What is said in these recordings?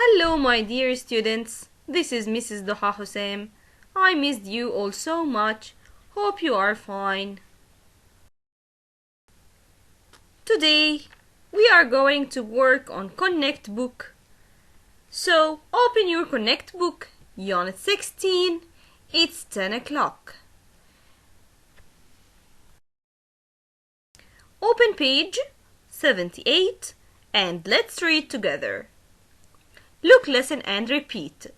Hello, my dear students. This is Mrs. Duha Hussein. I missed you all so much. Hope you are fine. Today, we are going to work on Connect book. So, open your Connect book, Unit 16. It's 10 o'clock. Open page 78 and let's read together. Look, listen and repeat.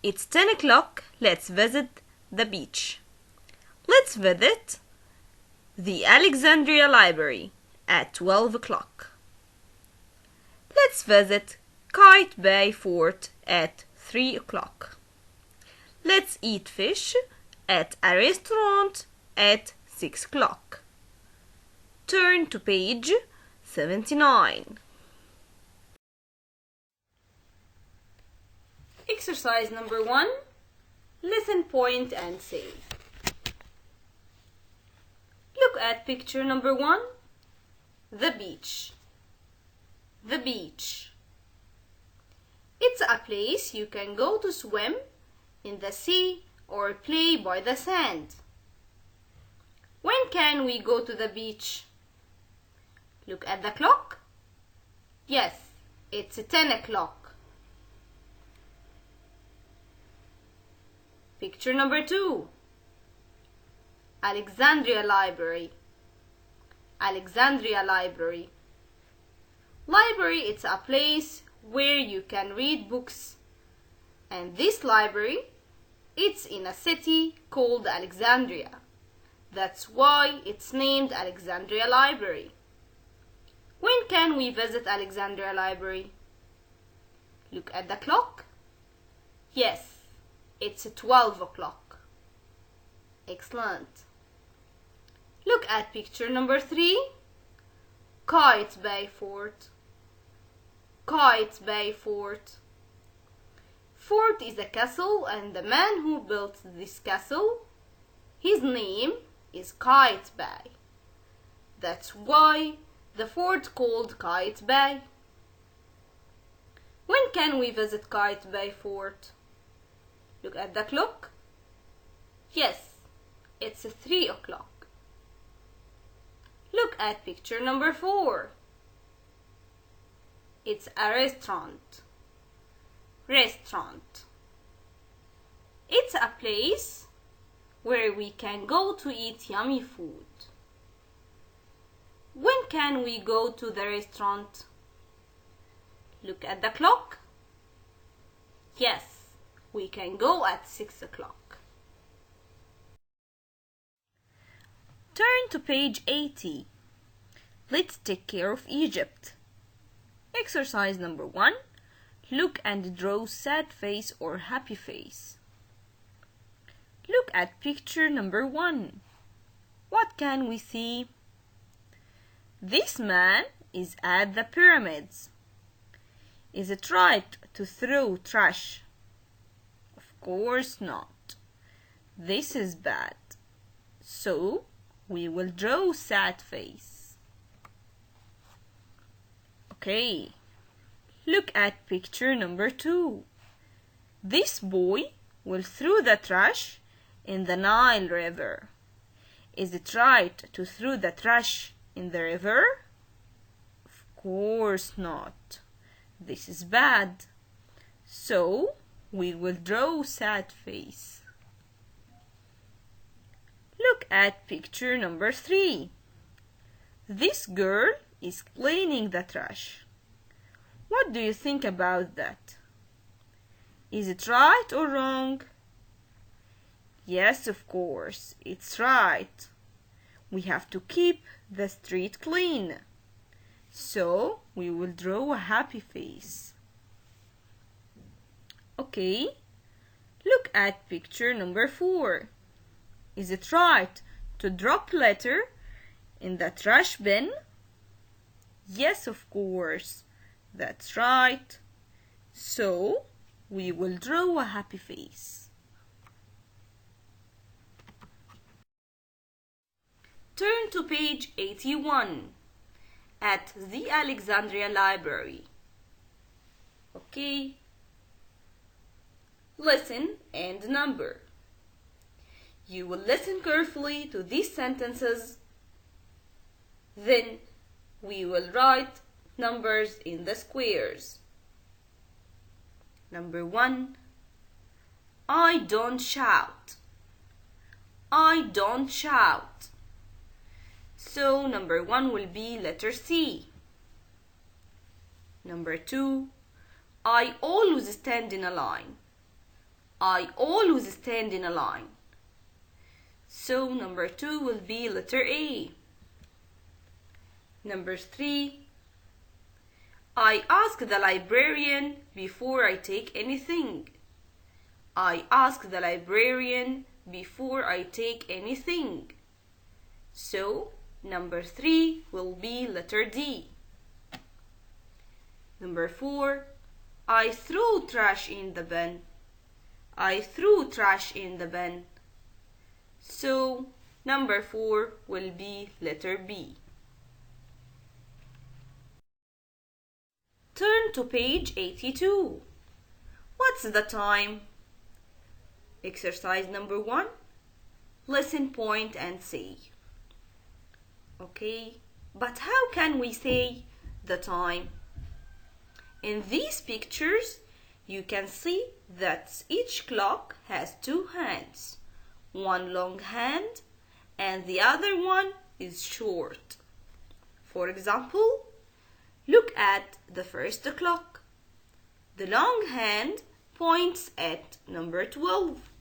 It's 10 o'clock. Let's visit the beach. Let's visit the Alexandria Library at 12 o'clock. Let's visit Kite Bay Fort at 3 o'clock. Let's eat fish at a restaurant at 6 o'clock. Turn to page 79. Exercise number 1. Listen, point and say. Look at picture number 1. The beach. The beach. It's a place you can go to swim in the sea or play by the sand. When can we go to the beach? Look at the clock. Yes, it's 10 o'clock. Picture number 2. Alexandria Library. Alexandria Library. Library, it's a place where you can read books. And this library, it's in a city called Alexandria. That's why it's named Alexandria Library. When can we visit Alexandria Library? Look at the clock. Yes. It's 12 o'clock. Excellent. Look at picture number 3. Kite Bay Fort. Kite Bay Fort. Fort is a castle, and the man who built this castle, his name is Kite Bay. That's why the fort called Kite Bay. When can we visit Kite Bay Fort? Look at the clock. Yes, it's 3 o'clock. Look at picture number 4. It's a restaurant. Restaurant. It's a place where we can go to eat yummy food. When can we go to the restaurant? Look at the clock. Yes. We can go at 6 o'clock. Turn to page 80. Let's take care of Egypt. Exercise number 1. Look and draw sad face or happy face. Look at picture number 1. What can we see? This man is at the pyramids. Is it right to throw trash? Of course not. This is bad. So, we will draw sad face. Okay. Look at picture number 2. This boy will throw the trash in the Nile River. Is it right to throw the trash in the river? Of course not. This is bad. So, we will draw sad face. Look at picture number 3. This girl is cleaning the trash. What do you think about that? Is it right or wrong? Yes, of course, it's right. We have to keep the street clean. So, we will draw a happy face. Okay, look at picture number 4. Is it right to drop litter in the trash bin? Yes, of course, that's right. So, we will draw a happy face. Turn to page 81 at the Alexandria Library. Okay, listen and number. You will listen carefully to these sentences. Then we will write numbers in the squares. Number 1. I don't shout. I don't shout. So number 1 will be letter C. Number 2. I always stand in a line. I always stand in a line. So number 2 will be letter A. Number 3. I ask the librarian before I take anything. I ask the librarian before I take anything. So number 3 will be letter D. Number 4. I threw trash in the bin. I threw trash in the bin. So number 4 will be letter B. Turn to page 82. What's the time? Exercise number 1. Listen, point, and say. Okay, but how can we say the time? In these pictures, you can see that each clock has 2 hands. One long hand and the other one is short. For example, look at the first clock. The long hand points at number 12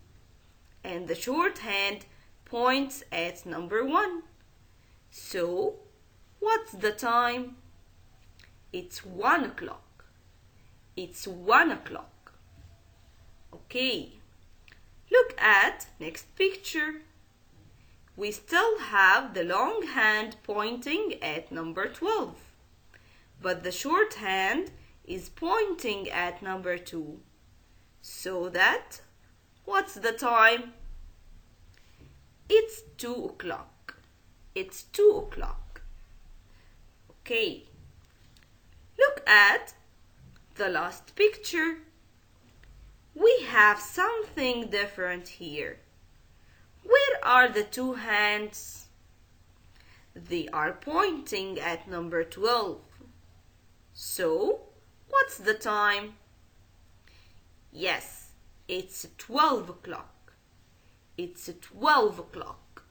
and the short hand points at number 1. So, what's the time? It's 1 o'clock. It's 1 o'clock. Okay, look at next picture. We still have the long hand pointing at number 12, but the short hand is pointing at number 2. So that, what's the time? It's 2 o'clock. It's 2 o'clock. Okay, look at the last picture. We have something different here. Where are the 2 hands? They are pointing at number 12. So, what's the time? Yes, it's 12 o'clock. It's 12 o'clock.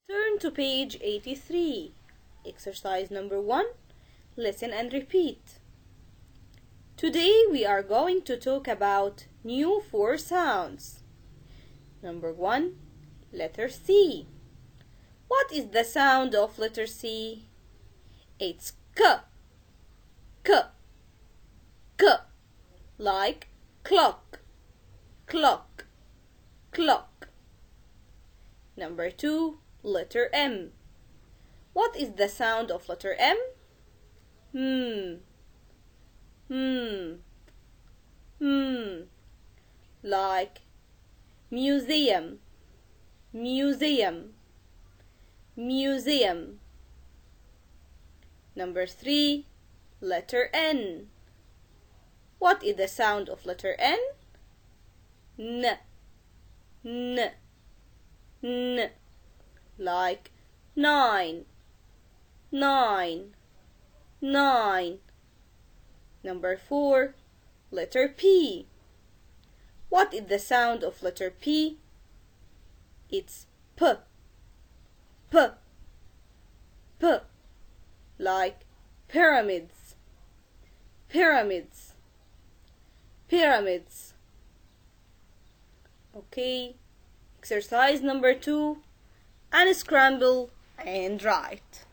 Turn to page 83. Exercise number 1. Listen and repeat. Today we are going to talk about new 4 sounds. Number 1, letter C. What is the sound of letter C? It's K. K. K. Like clock. Clock. Clock. Number 2, letter M. What is the sound of letter M? Like museum, museum, museum. Number 3, letter N. What is the sound of letter N? N, n, n. Like 9, 9, 9. Number 4, letter P. What is the sound of letter P? It's P, P, P. Like pyramids, pyramids, pyramids. Okay, exercise number 2, unscramble and write.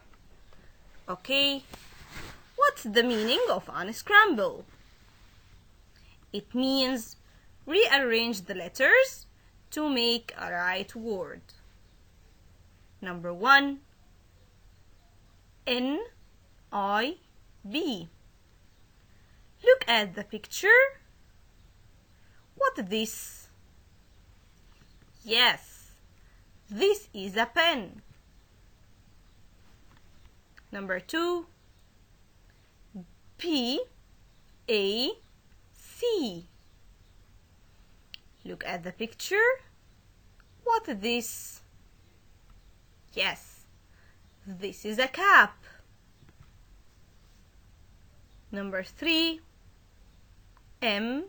Okay, what's the meaning of unscramble? It means rearrange the letters to make a right word. Number 1, N-I-B. Look at the picture. What's this? Yes, this is a pen. Number 2, P-A-C. Look at the picture. What is this? Yes, this is a cap. Number 3. M,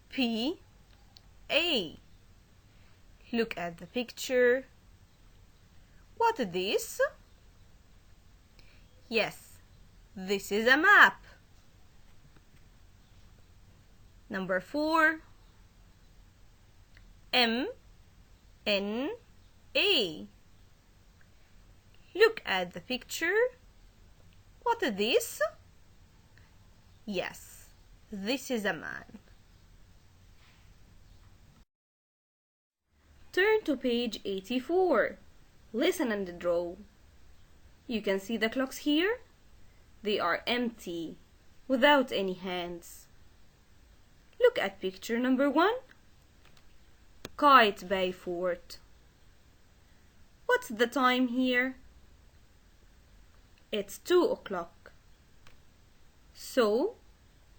P, A. Look at the picture. What is this? Yes, this is a map. Number 4. M, N, A. Look at the picture. What is this? Yes, this is a man. Turn to page 84. Listen and draw. You can see the clocks here. They are empty, without any hands. Look at picture number 1. Kite Fort. What's the time here? It's 2 o'clock. So,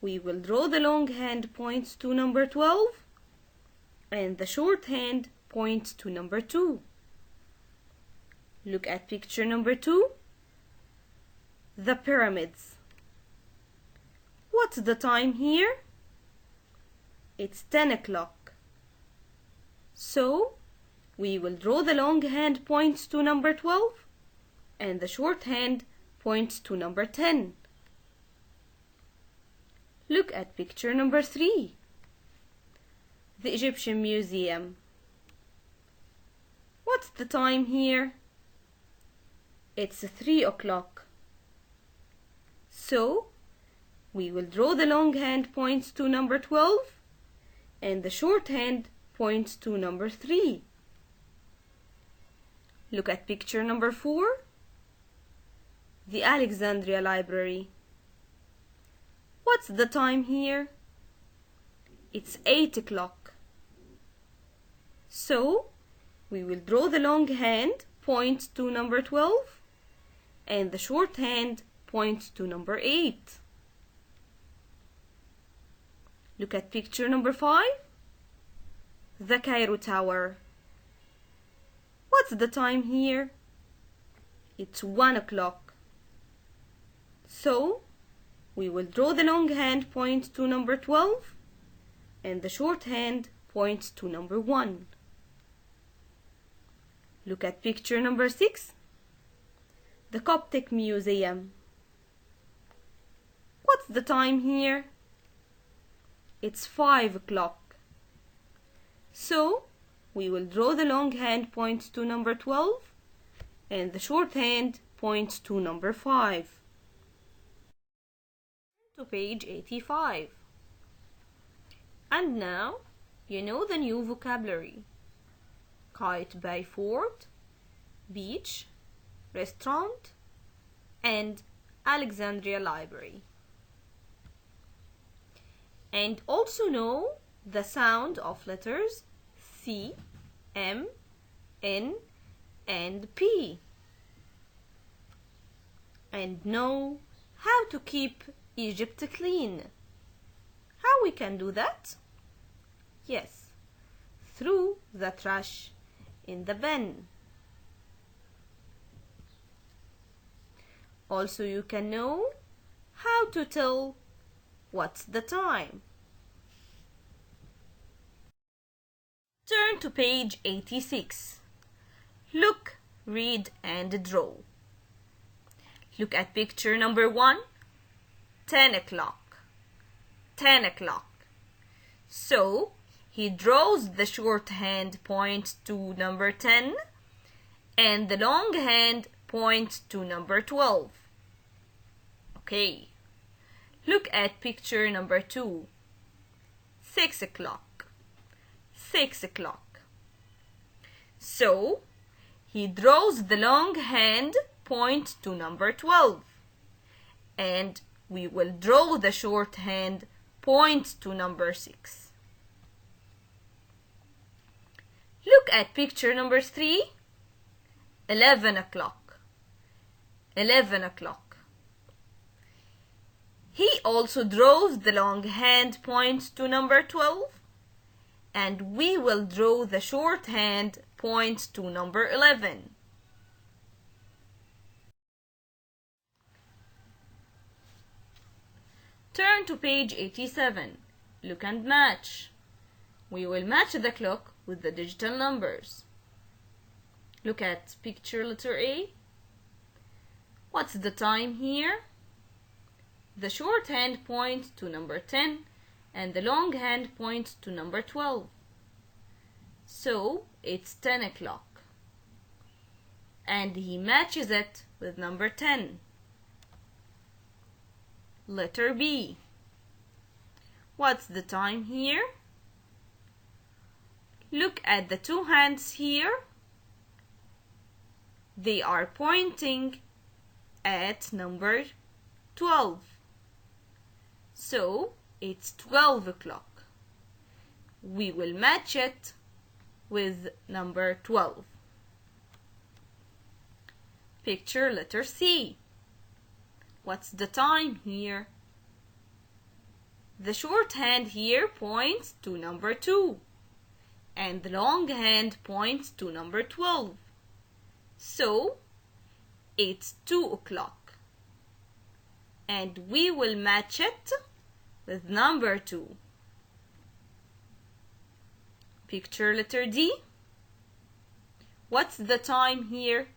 we will draw the long hand points to number 12 and the short hand points to number 2. Look at picture number 2. The pyramids. What's the time here? It's 10 o'clock. So, we will draw the long hand points to number 12 and the short hand points to number 10. Look at picture number 3. The Egyptian Museum. What's the time here? It's 3 o'clock. So, we will draw the long hand points to number 12 and the short hand points to number 3. Look at picture number 4. The Alexandria Library. What's the time here? It's 8 o'clock. So, we will draw the long hand points to number 12 and the short hand points to number 8. Look at picture number 5. The Cairo Tower. What's the time here? It's 1 o'clock. So, we will draw the long hand points to number 12 and the short hand points to number 1. Look at picture number 6. The Coptic Museum. What's the time here? It's 5 o'clock. So, we will draw the long hand points to number 12 and the short hand points to number 5. To page 85. And now, you know the new vocabulary. Kite Fort, beach, restaurant, and Alexandria Library. And also know the sound of letters C, M, N, and P. And know how to keep Egypt clean. How we can do that? Yes, through the trash in the bin. Also, you can know how to tell what's the time. Turn to page 86. Look, read, and draw. Look at picture number 1. 10 o'clock. 10 o'clock. So, he draws the short hand points to number 10 and the long hand points to number 12. Okay. Look at picture number 2. 6 o'clock. 6 o'clock. So, he draws the long hand point to number 12 and we will draw the short hand point to number 6. Look at picture number 3. 11 o'clock. 11 o'clock. He also draws the long hand point to number 12 and we will draw the shorthand point to number 11. Turn to page 87. Look and match. We will match the clock with the digital numbers. Look at picture letter A. What's the time here? The shorthand points to number 10 and the longhand points to number 12. So it's 10 o'clock. And he matches it with number 10. Letter B. What's the time here? Look at the two hands here. They are pointing at number 12. So it's 12 o'clock. We will match it with number 12. Picture letter C. What's the time here? The shorthand here points to number 2 and the longhand points to number 12. So it's 2 o'clock. And we will match it with number 2. Picture letter D. What's the time here?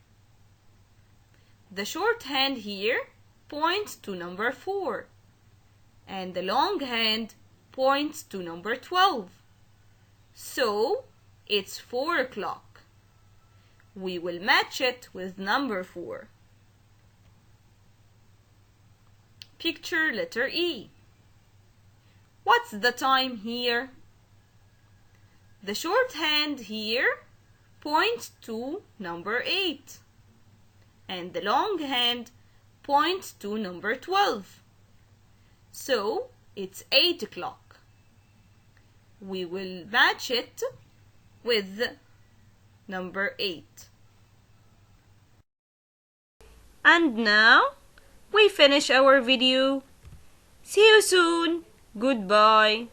The shorthand here points to number 4 and the longhand points to number 12. So it's 4 o'clock. We will match it with number 4. Picture letter E. What's the time here? The shorthand here points to number 8 and the longhand points to number 12. So it's 8 o'clock. We will match it with number 8. And now we finish our video. See you soon. Goodbye.